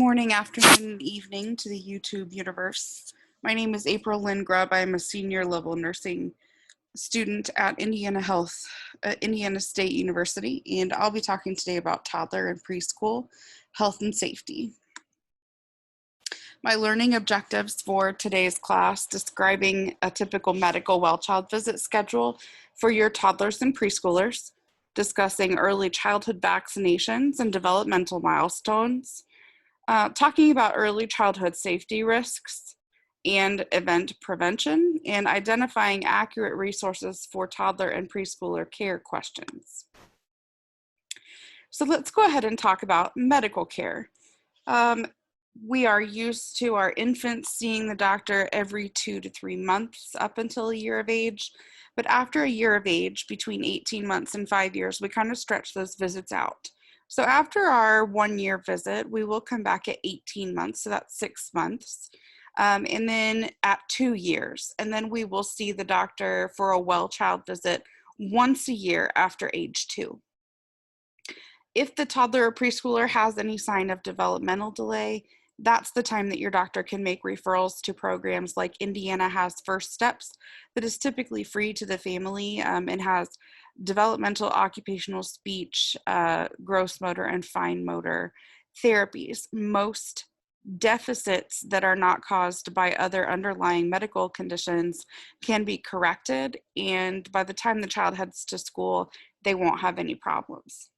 Morning, afternoon, and evening to the YouTube universe. My name is April Lynn Grubb. I am a senior level nursing student at Indiana State University, and I'll be talking today about toddler and preschool health and safety. My learning objectives for today's class: describing a typical medical well child visit schedule for your toddlers and preschoolers, discussing early childhood vaccinations and developmental milestones, talking about early childhood safety risks and event prevention, and identifying accurate resources for toddler and preschooler care questions. So let's go ahead and talk about medical care. We are used to our infants seeing the doctor every 2 to 3 months up until a year of age. But after a year of age, between 18 months and 5 years, we kind of stretch those visits out. So after our 1 year visit, we will come back at 18 months, so that's 6 months, and then at 2 years. And then we will see the doctor for a well child visit once a year after age 2. If the toddler or preschooler has any sign of developmental delay, that's the time that your doctor can make referrals to programs like Indiana has First Steps, that is typically free to the family and has developmental, occupational, speech, gross motor, and fine motor therapies. Most deficits that are not caused by other underlying medical conditions can be corrected, and by the time the child heads to school, they won't have any problems.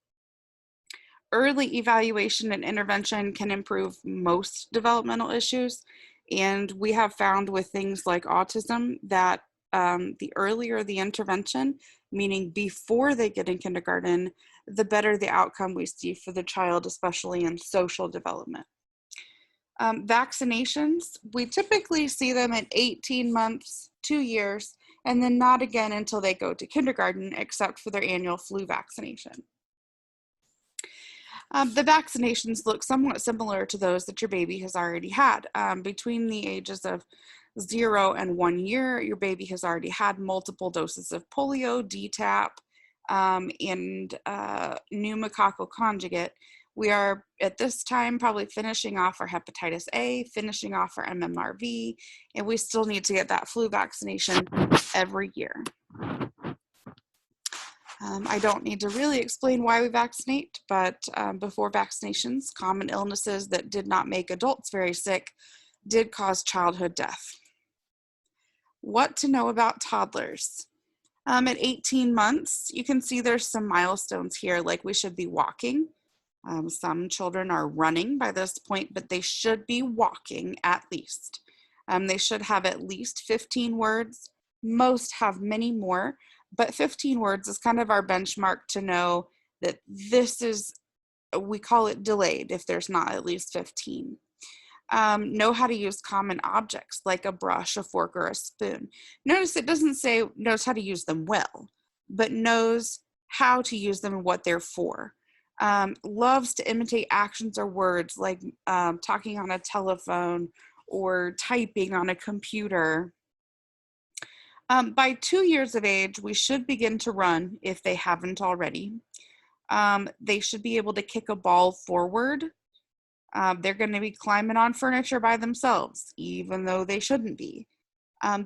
Early evaluation and intervention can improve most developmental issues, and we have found with things like autism that the earlier the intervention, meaning before they get in kindergarten, the better the outcome we see for the child, especially in social development. Vaccinations, we typically see them at 18 months, 2 years, and then not again until they go to kindergarten, except for their annual flu vaccination. The vaccinations look somewhat similar to those that your baby has already had. Between the ages of 0 and 1 year, your baby has already had multiple doses of polio, DTaP, and pneumococcal conjugate. We are at this time probably finishing off our hepatitis A, finishing off our MMRV, and we still need to get that flu vaccination every year. I don't need to really explain why we vaccinate, but before vaccinations, common illnesses that did not make adults very sick did cause childhood death. What to know about toddlers? At 18 months, you can see there's some milestones here, like we should be walking. Some children are running by this point, but they should be walking at least. They should have at least 15 words. Most have many more, but 15 words is kind of our benchmark to know that this is, we call it delayed if there's not at least 15. Know how to use common objects like a brush, a fork, or a spoon. Notice it doesn't say knows how to use them well, but knows how to use them and what they're for. Loves to imitate actions or words like talking on a telephone or typing on a computer. By 2 years of age, we should begin to run if they haven't already. They should be able to kick a ball forward. They're going to be climbing on furniture by themselves, even though they shouldn't be.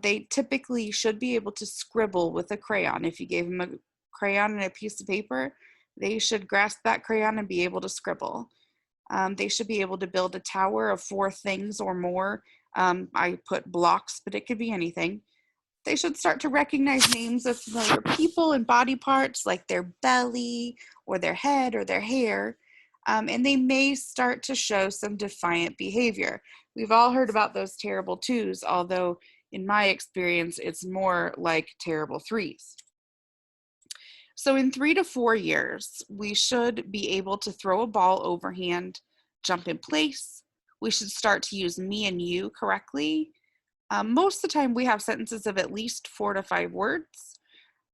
They typically should be able to scribble with a crayon. If you gave them a crayon and a piece of paper, they should grasp that crayon and be able to scribble. They should be able to build a tower of 4 things or more. I put blocks, but it could be anything. They should start to recognize names of familiar people and body parts like their belly or their head or their hair. And they may start to show some defiant behavior. We've all heard about those terrible 2s, although in my experience, it's more like terrible 3s. So in 3 to 4 years, we should be able to throw a ball overhand, jump in place. We should start to use me and you correctly. Most of the time we have sentences of at least 4 to 5 words.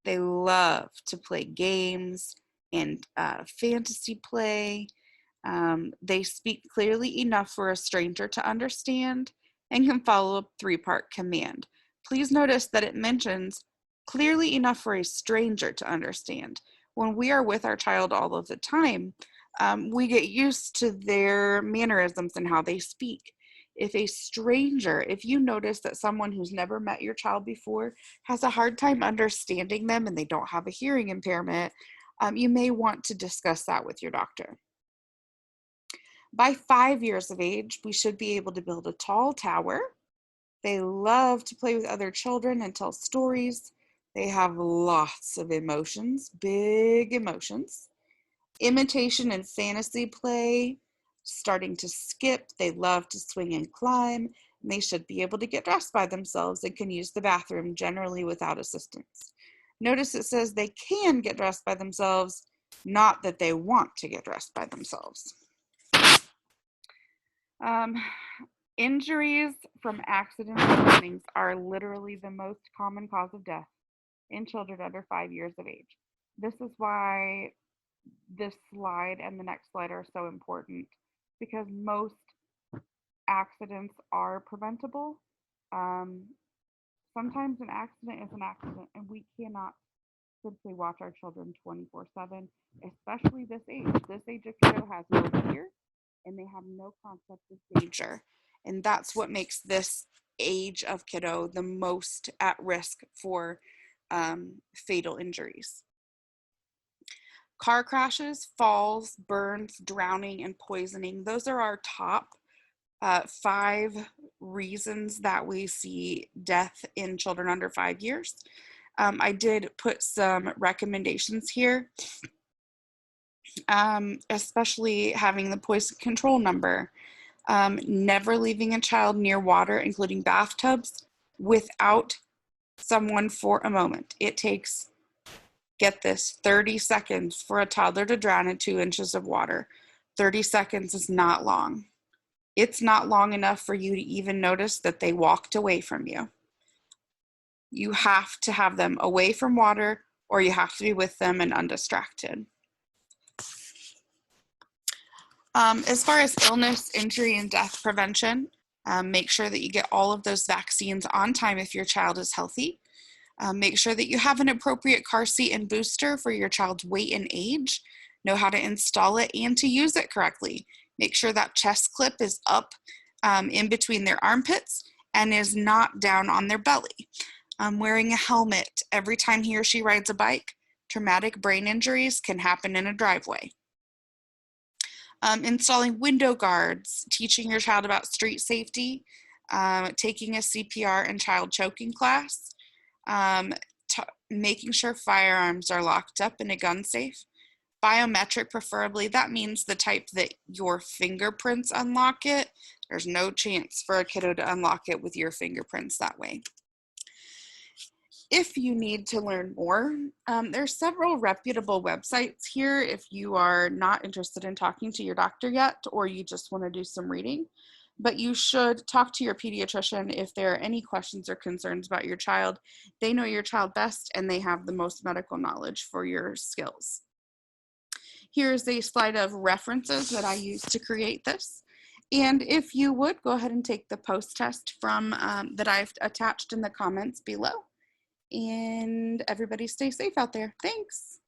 They love to play games and fantasy play. They speak clearly enough for a stranger to understand and can follow a 3-part command. Please notice that it mentions clearly enough for a stranger to understand. When we are with our child all of the time, We get used to their mannerisms and how they speak. If a stranger, if you notice that someone who's never met your child before has a hard time understanding them and they don't have a hearing impairment, you may want to discuss that with your doctor. By 5 years of age, we should be able to build a tall tower. They love to play with other children and tell stories. They have lots of emotions, big emotions. Imitation and fantasy play, starting to skip. They love to swing and climb. And they should be able to get dressed by themselves and can use the bathroom generally without assistance. Notice it says they can get dressed by themselves, not that they want to get dressed by themselves. Injuries from accidents and burnings are literally the most common cause of death in children under 5 years of age. This is why this slide and the next slide are so important, because most accidents are preventable. Sometimes an accident is an accident, and we cannot simply watch our children 24/7, especially this age. This age of kiddo has no fear, and they have no concept of danger. And that's what makes this age of kiddo the most at risk for fatal injuries. Car crashes, falls, burns, drowning, and poisoning. Those are our top 5 reasons that we see death in children under 5 years. I did put some recommendations here, especially having the poison control number. Never leaving a child near water, including bathtubs, without someone for a moment. It takes, get this, 30 seconds for a toddler to drown in 2 inches of water. 30 seconds is not long. It's not long enough for you to even notice that they walked away from you. You have to have them away from water, or you have to be with them and undistracted. As far as illness, injury, and death prevention, make sure that you get all of those vaccines on time if your child is healthy. Make sure that you have an appropriate car seat and booster for your child's weight and age. Know how to install it and to use it correctly. Make sure that chest clip is up in between their armpits and is not down on their belly. Wearing a helmet every time he or she rides a bike. Traumatic brain injuries can happen in a driveway. Installing window guards, teaching your child about street safety, taking a CPR and child choking class, making sure firearms are locked up in a gun safe. Biometric preferably, that means the type that your fingerprints unlock it. There's no chance for a kiddo to unlock it with your fingerprints that way. If you need to learn more, there's several reputable websites here if you are not interested in talking to your doctor yet, or you just want to do some reading. But you should talk to your pediatrician if there are any questions or concerns about your child. They know your child best, and they have the most medical knowledge for your skills. Here's a slide of references that I used to create this. And if you would, go ahead and take the post test from that I've attached in the comments below. And everybody stay safe out there. Thanks.